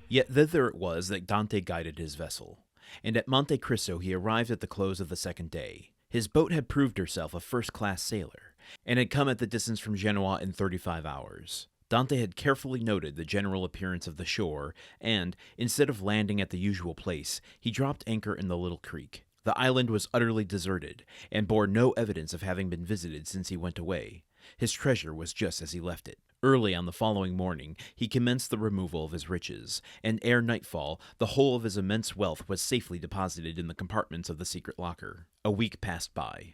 Yet thither it was that Dante guided his vessel, and at Monte Cristo he arrived at the close of the second day. His boat had proved herself a first-class sailor, and had come at the distance from Genoa in 35 hours. Dante had carefully noted the general appearance of the shore, and, instead of landing at the usual place, he dropped anchor in the little creek. The island was utterly deserted, and bore no evidence of having been visited since he went away. His treasure was just as he left it. Early on the following morning, he commenced the removal of his riches, and ere nightfall, the whole of his immense wealth was safely deposited in the compartments of the secret locker. A week passed by.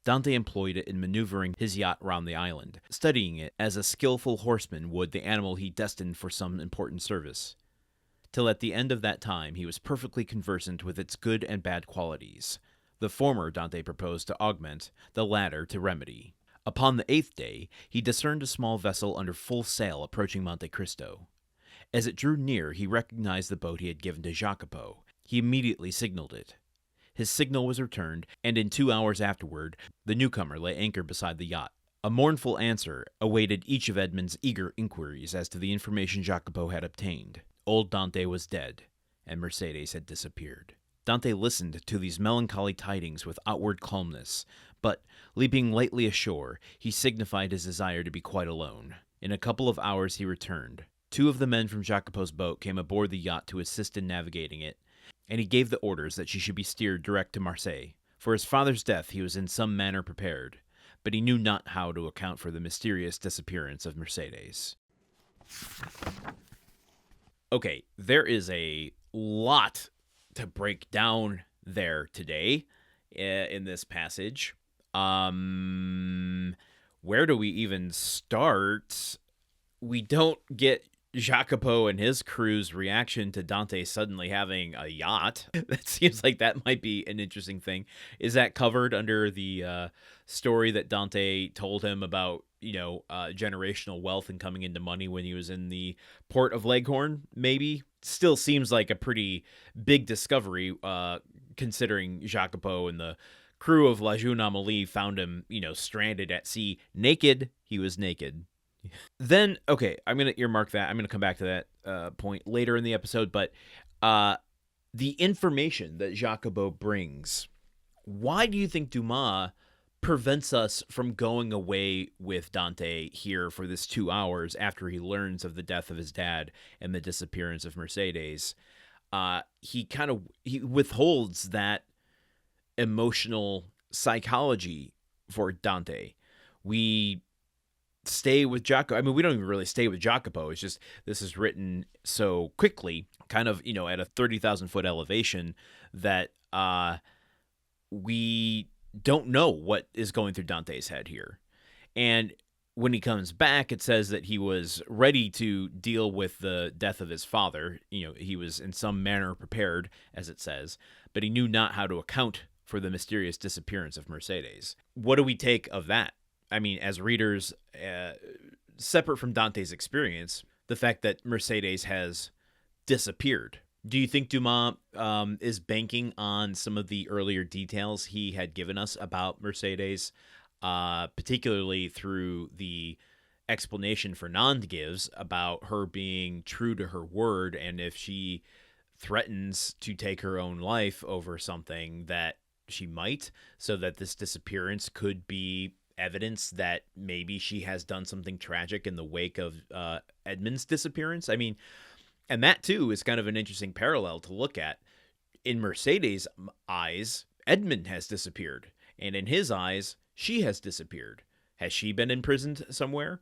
Dante employed it in maneuvering his yacht round the island, studying it as a skillful horseman would the animal he destined for some important service, till at the end of that time he was perfectly conversant with its good and bad qualities. The former Dante proposed to augment, the latter to remedy. Upon the 8th day, he discerned a small vessel under full sail approaching Monte Cristo. As it drew near, he recognized the boat he had given to Jacopo. He immediately signaled it. His signal was returned, and in 2 hours afterward, the newcomer lay anchored beside the yacht. A mournful answer awaited each of Edmond's eager inquiries as to the information Jacopo had obtained. Old Dante was dead, and Mercédès had disappeared. Dante listened to these melancholy tidings with outward calmness, but, leaping lightly ashore, he signified his desire to be quite alone. In a couple of hours he returned. 2 of the men from Jacopo's boat came aboard the yacht to assist in navigating it, and he gave the orders that she should be steered direct to Marseilles. For his father's death he was in some manner prepared, but he knew not how to account for the mysterious disappearance of Mercédès. Okay, there is a lot to break down there today in this passage. Where do we even start? We don't get Jacopo and his crew's reaction to Dante suddenly having a yacht. That seems like that might be an interesting thing. Is that covered under the story that Dante told him about, generational wealth and coming into money when he was in the port of Leghorn, maybe? Still seems like a pretty big discovery, considering Jacopo and the crew of La Jeune Amélie found him, stranded at sea, naked. He was naked. Then, okay, I'm going to earmark that. I'm going to come back to that point later in the episode, but the information that Jacopo brings, why do you think Dumas prevents us from going away with Dante here for this 2 hours after he learns of the death of his dad and the disappearance of Mercédès? He withholds that emotional psychology for Dante. We stay with Jacopo. I mean, we don't even really stay with Jacopo. It's just this is written so quickly, kind of, at a 30,000 foot elevation that we don't know what is going through Dante's head here. And when he comes back, it says that he was ready to deal with the death of his father. He was in some manner prepared, as it says, but he knew not how to account for the mysterious disappearance of Mercédès. What do we take of that? I mean, as readers, separate from Dante's experience, the fact that Mercédès has disappeared. Do you think Dumas is banking on some of the earlier details he had given us about Mercédès, particularly through the explanation Fernand gives about her being true to her word, and if she threatens to take her own life over something that she might, so that this disappearance could be evidence that maybe she has done something tragic in the wake of Edmond's disappearance? I mean, and that too is kind of an interesting parallel to look at. In Mercédès' eyes, Edmond has disappeared, and in his eyes, she has disappeared. Has she been imprisoned somewhere?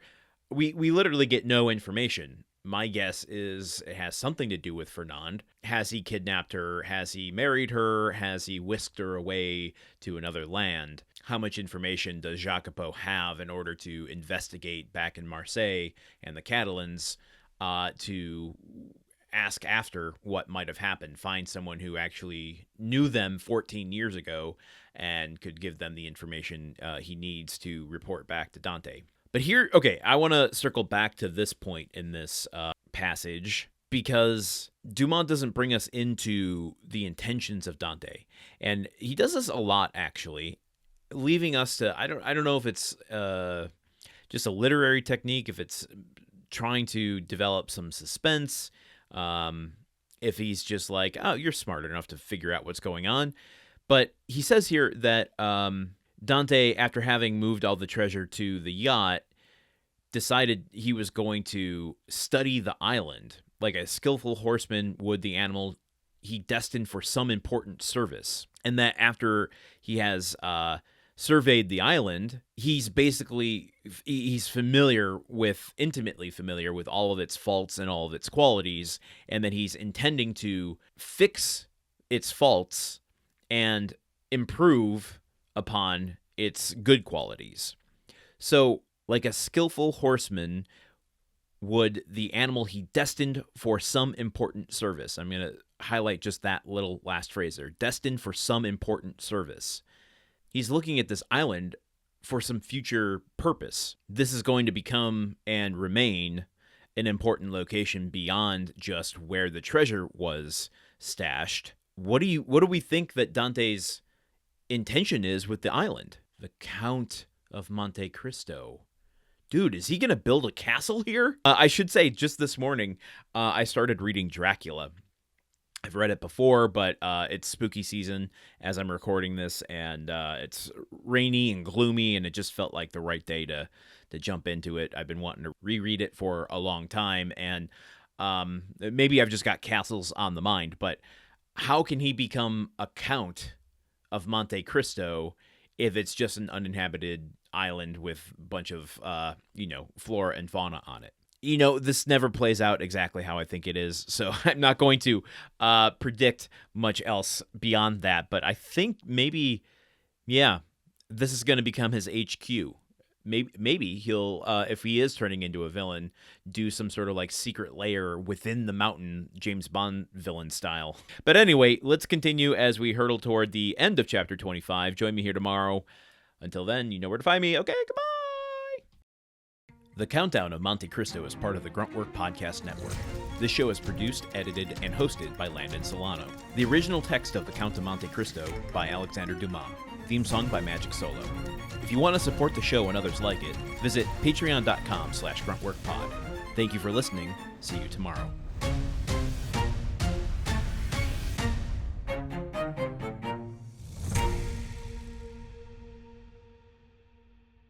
We literally get no information. My guess is it has something to do with Fernand. Has he kidnapped her? Has he married her? Has he whisked her away to another land? How much information does Jacopo have in order to investigate back in Marseille and the Catalans, to ask after what might have happened, find someone who actually knew them 14 years ago and could give them the information he needs to report back to Dante? But here, okay, I want to circle back to this point in this passage, because Dumas doesn't bring us into the intentions of Dante. And he does this a lot, actually, leaving us to, I don't know if it's just a literary technique, if it's trying to develop some suspense, if he's just like, oh, you're smart enough to figure out what's going on. But he says here that Dante, after having moved all the treasure to the yacht, decided he was going to study the island. Like a skillful horseman would the animal he destined for some important service. And that after he has surveyed the island, he's intimately familiar with all of its faults and all of its qualities, and that he's intending to fix its faults and improve upon its good qualities. So, like a skillful horseman would the animal he destined for some important service. I'm going to highlight just that little last phrase there. Destined for some important service. He's looking at this island for some future purpose. This is going to become and remain an important location beyond just where the treasure was stashed. What do we think that Dante's intention is with the island? The Count of Monte Cristo. Dude, is he going to build a castle here? I should say, just this morning, I started reading Dracula. I've read it before, but it's spooky season as I'm recording this, and it's rainy and gloomy, and it just felt like the right day to jump into it. I've been wanting to reread it for a long time, and maybe I've just got castles on the mind, but how can he become a Count of Monte Cristo if it's just an uninhabited island with a bunch of, flora and fauna on it? This never plays out exactly how I think it is, so I'm not going to predict much else beyond that. But I think maybe, this is going to become his HQ. Maybe he'll, if he is turning into a villain, do some sort of like secret lair within the mountain, James Bond villain style. But anyway, let's continue as we hurtle toward the end of chapter 25. Join me here tomorrow. Until then, you know where to find me. Okay, goodbye! The Countdown of Monte Cristo is part of the Gruntwork Podcast Network. This show is produced, edited, and hosted by Landon Solano. The original text of The Count of Monte Cristo by Alexandre Dumas. Theme song by Magic Solo. If you want to support the show and others like it, visit patreon.com/gruntworkpod. Thank you for listening. See you tomorrow.